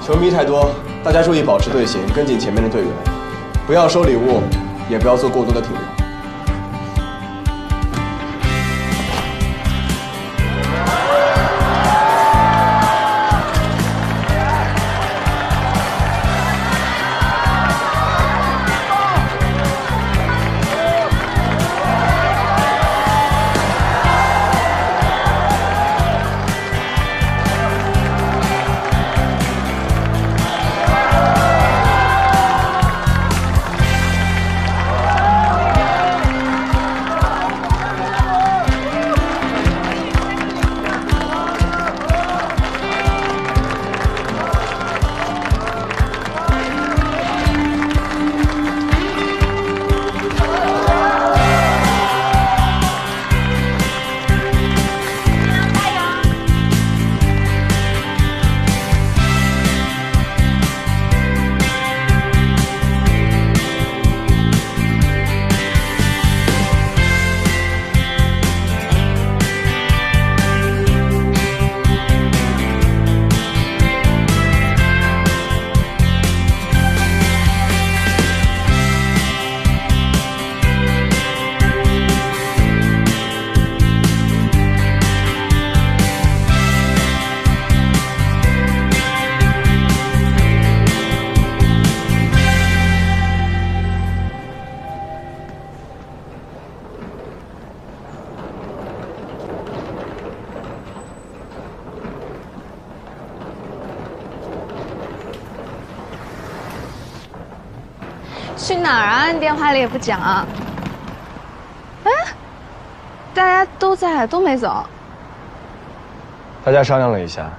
球迷太多，大家注意保持队形，跟紧前面的队员，不要收礼物，也不要做过多的停留。 去哪儿啊？你电话里也不讲啊。哎，大家都在，都没走。大家商量了一下，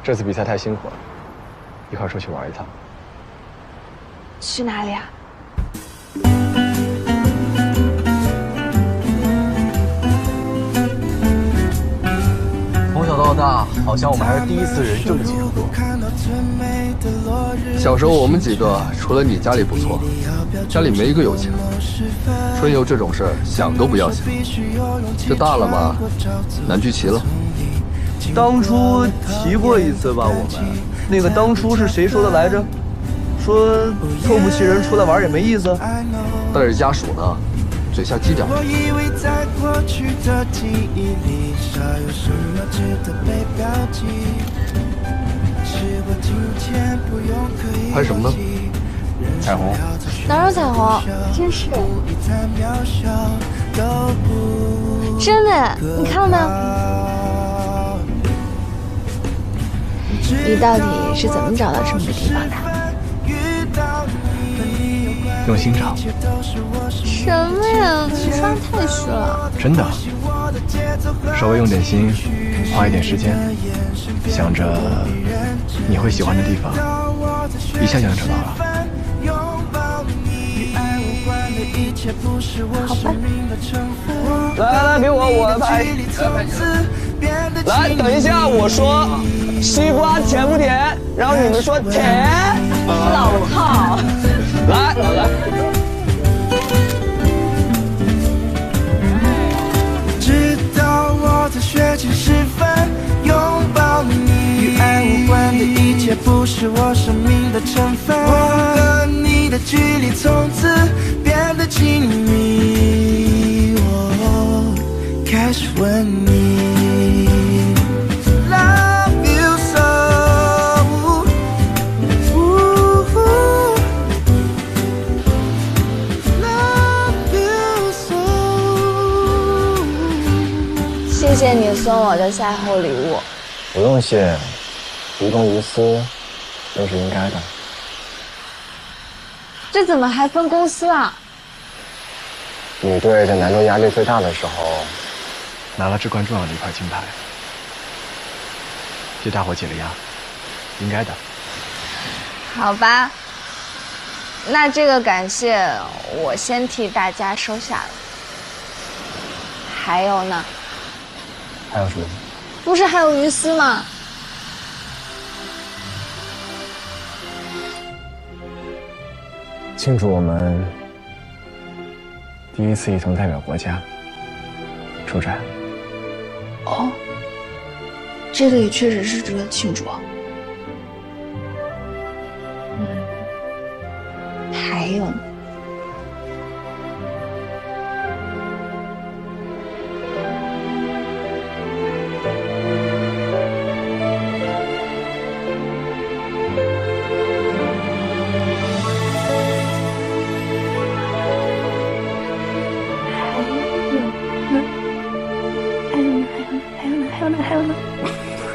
这次比赛太辛苦了，一块儿出去玩一趟。去哪里啊？从小到大，好像我们还是第一次人这么亲热过。小时候我们几个，除了你家里不错，家里没一个有钱的。春游这种事儿想都不要想。这大了嘛，难聚齐了。当初提过一次吧，我们那个当初是谁说的来着？说凑不齐人出来玩也没意思。但是家属呢，嘴下机点。拍什么呢？彩虹。哪有彩虹？真是。真的，你看了没有？你到底是怎么找到这么个地方的？用心找。什么呀？你说的太虚了。真的。稍微用点心，花一点时间，想着你会喜欢的地方，一下就能找到了。好吧。来，给我拍。来，等一下，我说西瓜甜不甜？然后你们说甜。老套。来。直到我在学琴时分拥抱你，与爱无关的一切不是我生命的成分。我和你的距离从此变得亲密，我开始吻你。Love you so， Love you so。谢谢你送我的赛后礼物。不用谢，无动于私，都是应该的。这怎么还分公司啊？女队在难度压力最大的时候，拿了至关重要的一块金牌，替大伙解了压，应该的。好吧，那这个感谢我先替大家收下了。还有呢？还有什么？不是还有于思吗？庆祝我们第一次一同代表国家出战。哦，这个也确实是值得庆祝。有呢。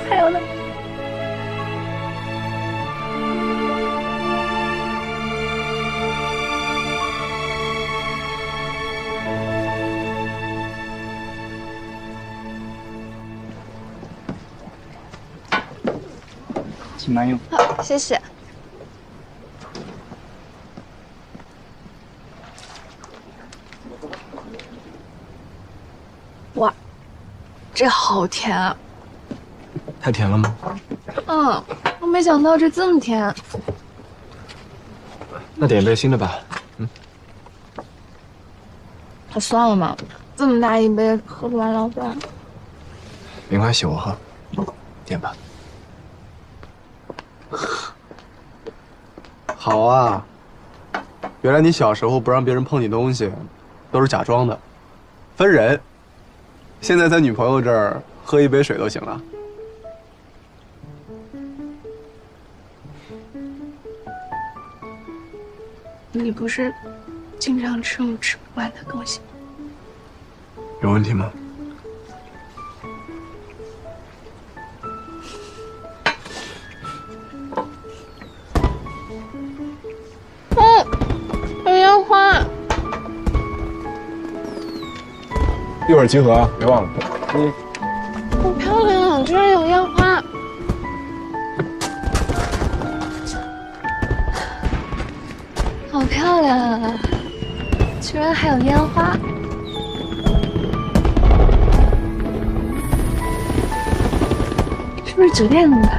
还有呢。请慢用。好，谢谢。哇，这好甜啊！太甜了吗？嗯，我没想到这么甜。那点一杯新的吧。算了嘛，这么大一杯喝不完浪费。没关系，我喝。点吧。好啊，原来你小时候不让别人碰你东西，都是假装的，分人。现在在女朋友这儿喝一杯水都行了。你不是经常吃我吃不完的东西？有问题吗？有烟花。一会儿集合啊，别忘了。好漂亮啊！居然有烟花。好漂亮啊！居然还有烟花。是不是酒店的？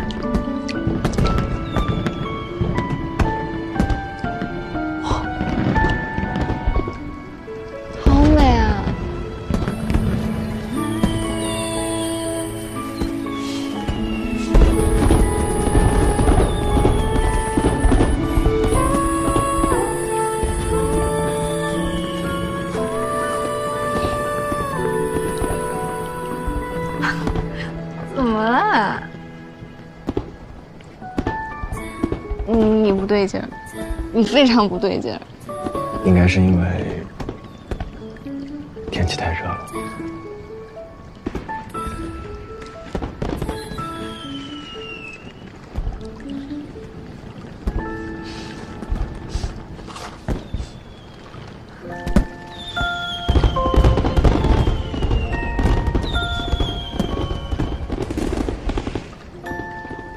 好美啊！怎么了？你不对劲儿，你非常不对劲儿。应该是因为天气太热了。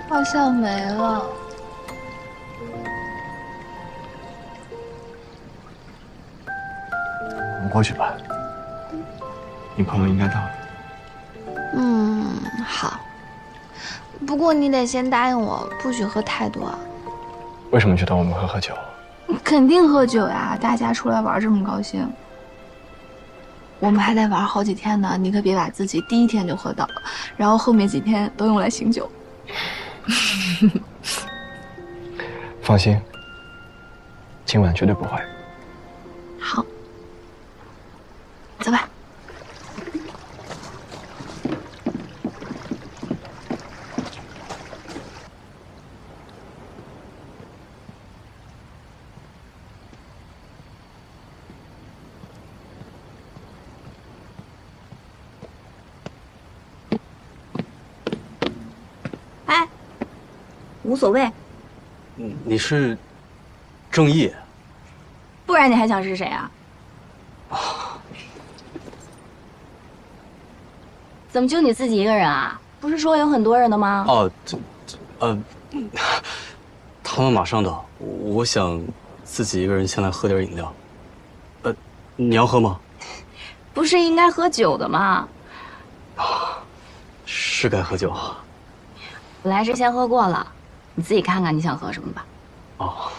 好像没了。我们过去吧。你朋友应该到了。好。不过你得先答应我，不许喝太多。为什么觉得我们会喝酒？肯定喝酒呀！大家出来玩这么高兴，我们还得玩好几天呢。你可别把自己第一天就喝倒了，然后后面几天都用来醒酒。放心，今晚绝对不会。好，走吧。哎，无所谓，你是正义？不然你还想是谁啊？怎么就你自己一个人啊？不是说有很多人的吗？哦，他们马上到，我想自己一个人先来喝点饮料。你要喝吗？不是应该喝酒的吗？是该喝酒。我来之前喝过了，你自己看看你想喝什么吧。哦，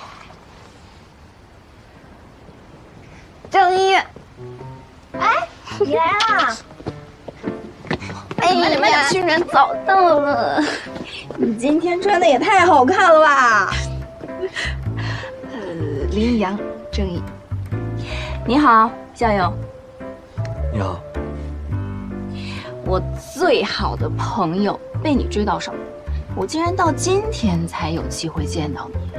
正义，你来啦！哎呀，你们有群人早到了。你今天穿的也太好看了吧！林阳，正义。你好，校友。你好。我最好的朋友被你追到手，我竟然到今天才有机会见到你。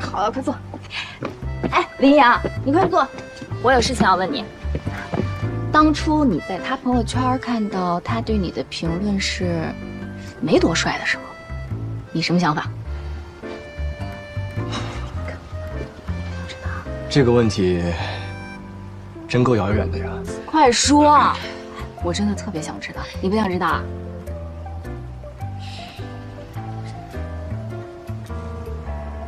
好了，快坐。哎，林阳，你快坐，我有事情要问你。当初你在他朋友圈看到他对你的评论是没多帅的时候，你什么想法？这个问题真够遥远的呀！快说，我真的特别想知道。你不想知道啊？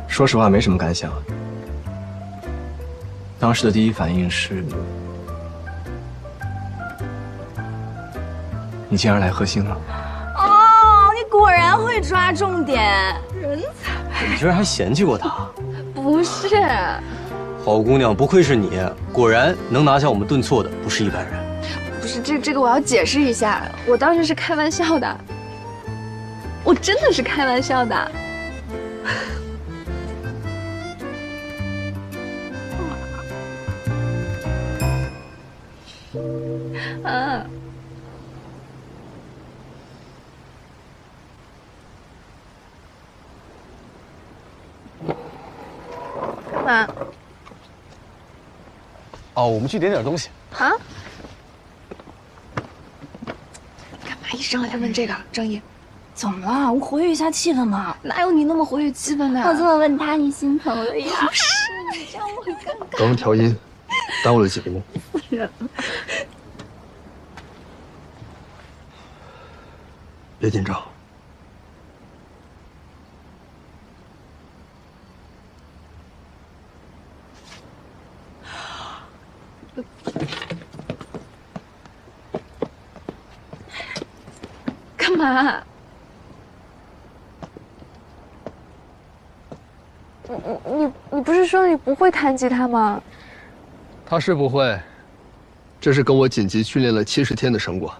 说实话，没什么感想。当时的第一反应是，你竟然来贺星了。哦，你果然会抓重点，人才。你居然还嫌弃过他？不是，好姑娘，不愧是你，果然能拿下我们顿挫的不是一般人。不是这个我要解释一下，我当时是开玩笑的，我真的是开玩笑的。啊。干嘛？哦，我们去点东西。啊？干嘛一上来就问这个？正义，怎么了？我活跃一下气氛嘛。哪有你那么活跃气氛的？我这么问他，你心疼了呀？不是，你这样我很尴尬。刚刚调音，耽误了几分钟。别紧张。干嘛？你不是说你不会弹吉他吗？他是不会，这是跟我紧急训练了70天的成果。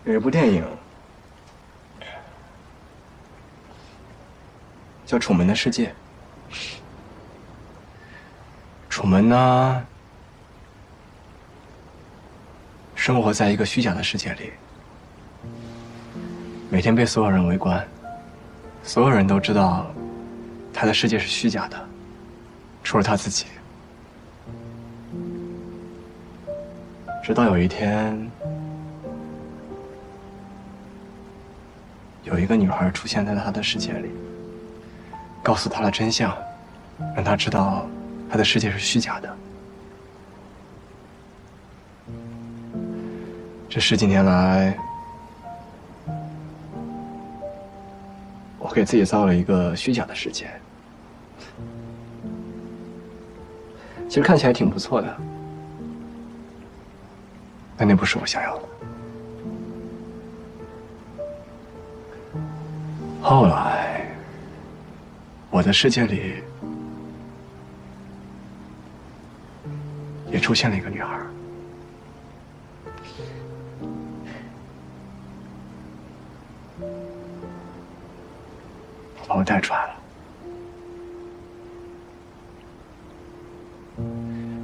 有一部电影叫《楚门的世界》。楚门呢，生活在一个虚假的世界里，每天被所有人围观，所有人都知道他的世界是虚假的，除了他自己。直到有一天，有一个女孩出现在他的世界里，告诉他了真相，让他知道他的世界是虚假的。这10几年来，我给自己造了一个虚假的世界，其实看起来挺不错的，但那不是我想要的。后来，我的世界里也出现了一个女孩。我把我带出来了。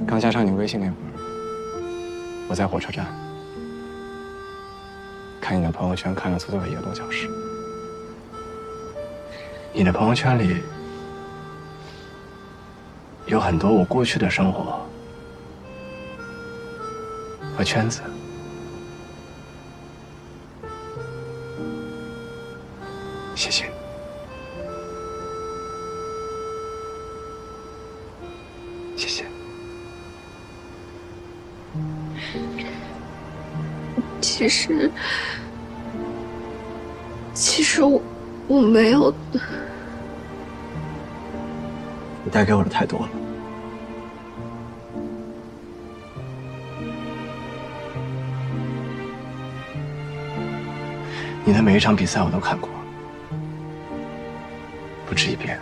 刚加上你微信那会儿，我在火车站看你的朋友圈，看了足足有1个多小时。你的朋友圈里有很多我过去的生活和圈子。谢谢你。谢谢。其实我没有。你带给我的太多了。你的每一场比赛我都看过，不止1遍。